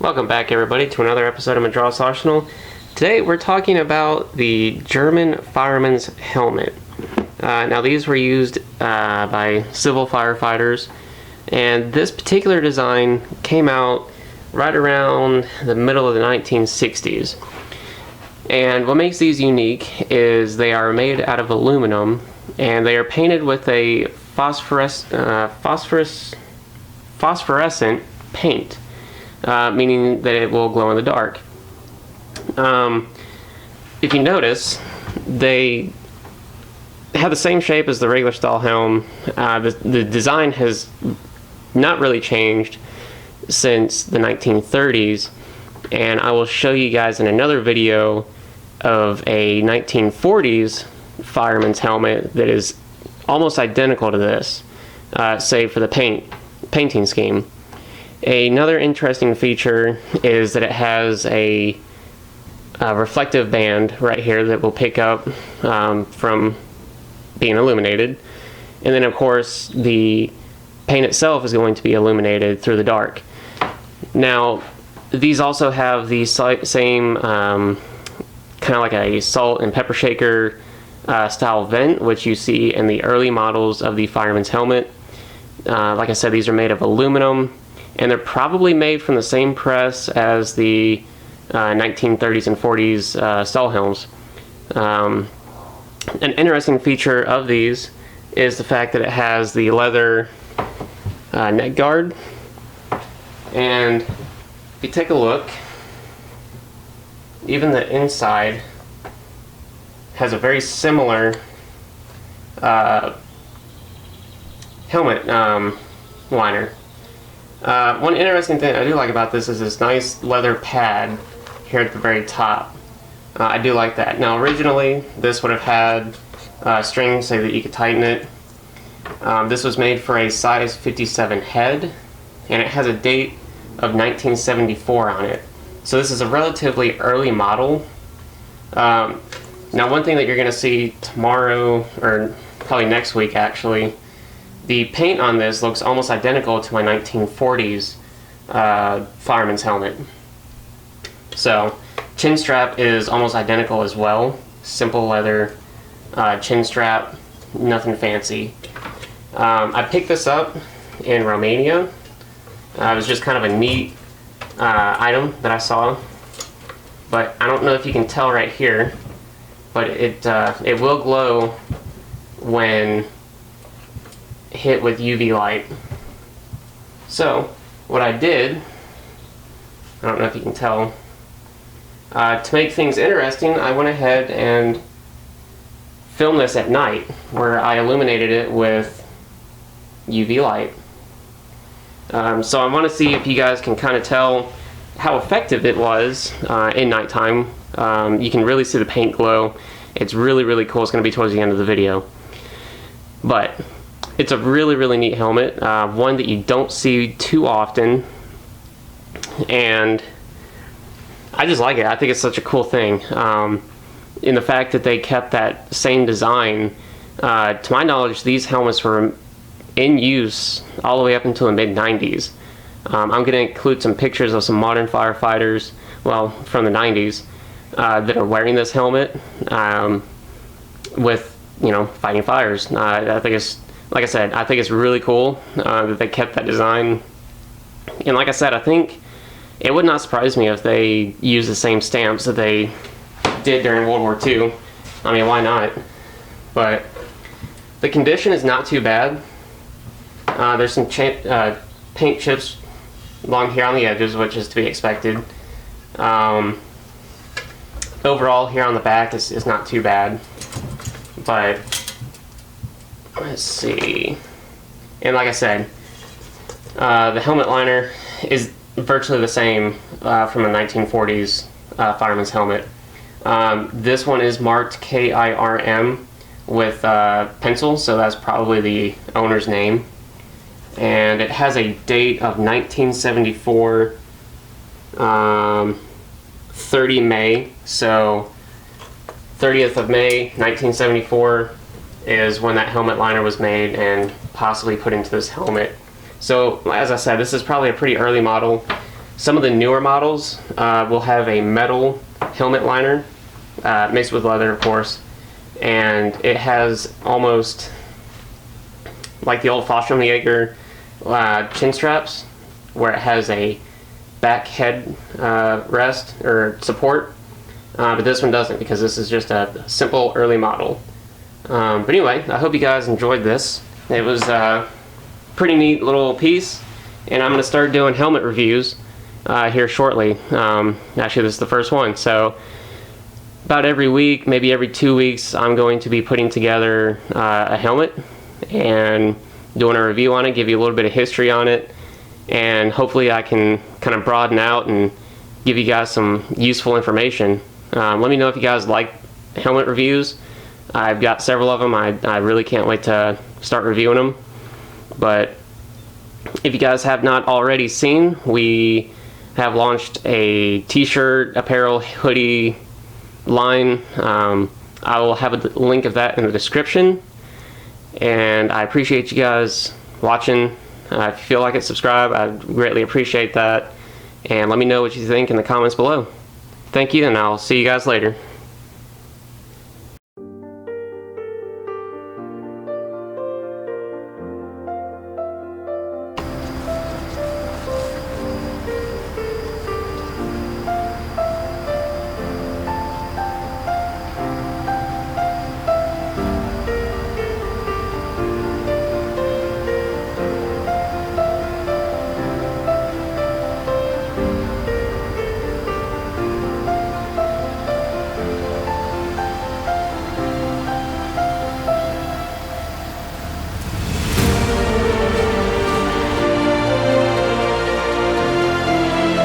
Welcome back, everybody, to another episode of Madras Arsenal. Today we're talking about the German fireman's helmet. Now these were used by civil firefighters, and this particular design came out right around the middle of the 1960s. And what makes these unique is they are made out of aluminum, and they are painted with a phosphorescent paint. Meaning that it will glow in the dark. If you notice, they have the same shape as the regular style helm. The design has not really changed since the 1930s, and I will show you guys in another video of a 1940s fireman's helmet that is almost identical to this, save for the painting scheme. Another interesting feature is that it has a reflective band right here that will pick up from being illuminated, and then of course the paint itself is going to be illuminated through the dark. Now these also have the same kind of like a salt and pepper shaker style vent, which you see in the early models of the fireman's helmet. Like I said, these are made of aluminum, and they're probably made from the same press as the 1930s and 40s stall helms. An interesting feature of these is the fact that it has the leather neck guard. And if you take a look, even the inside has a very similar helmet liner. One interesting thing I do like about this is this nice leather pad here at the very top. I do like that. Now originally this would have had strings so that you could tighten it. This was made for a size 57 head, and it has a date of 1974 on it. So this is a relatively early model. Now one thing that you're going to see tomorrow, or probably next week actually, the paint on this looks almost identical to my 1940s fireman's helmet. So, chin strap is almost identical as well. Simple leather chin strap, nothing fancy. I picked this up in Romania. It was just kind of a neat item that I saw. But I don't know if you can tell right here, but it will glow when hit with UV light. So what I did, I don't know if you can tell, to make things interesting, I went ahead and filmed this at night, where I illuminated it with UV light. So I want to see if you guys can kind of tell how effective it was in nighttime. You can really see the paint glow. It's really cool. It's going to be towards the end of the video. But it's a really neat helmet, one that you don't see too often, and I just like it. I think it's such a cool thing. In the fact that they kept that same design, to my knowledge, these helmets were in use all the way up until the mid-90s. I'm going to include some pictures of some modern firefighters, well, from the 90s, that are wearing this helmet with, fighting fires. I think it's, like I said, I think it's really cool that they kept that design. And like I said, I think it would not surprise me if they used the same stamps that they did during World War II. I mean, why not? But the condition is not too bad. There's some paint chips along here on the edges, which is to be expected. Overall, here on the back is not too bad. But let's see. And like I said, the helmet liner is virtually the same from a 1940s fireman's helmet. This one is marked KIRM with pencil, so that's probably the owner's name. And it has a date of 1974, 30 May, so 30th of May 1974 is when that helmet liner was made and possibly put into this helmet. So as I said, this is probably a pretty early model. Some of the newer models will have a metal helmet liner mixed with leather, of course, and it has almost like the old Feuerschutzpolizei chin straps, where it has a back head rest or support, but this one doesn't, because this is just a simple early model. But anyway, I hope you guys enjoyed this. It was a pretty neat little piece, and I'm going to start doing helmet reviews here shortly. Actually, this is the first one, so about every week, maybe every 2 weeks, I'm going to be putting together a helmet and doing a review on it, give you a little bit of history on it, and hopefully I can kind of broaden out and give you guys some useful information. Let me know if you guys like helmet reviews. I've got several of them. I really can't wait to start reviewing them. But if you guys have not already seen, we have launched a t-shirt, apparel, hoodie line. I will have a link of that in the description. And I appreciate you guys watching. If you feel like it, subscribe. I'd greatly appreciate that. And let me know what you think in the comments below. Thank you, and I'll see you guys later.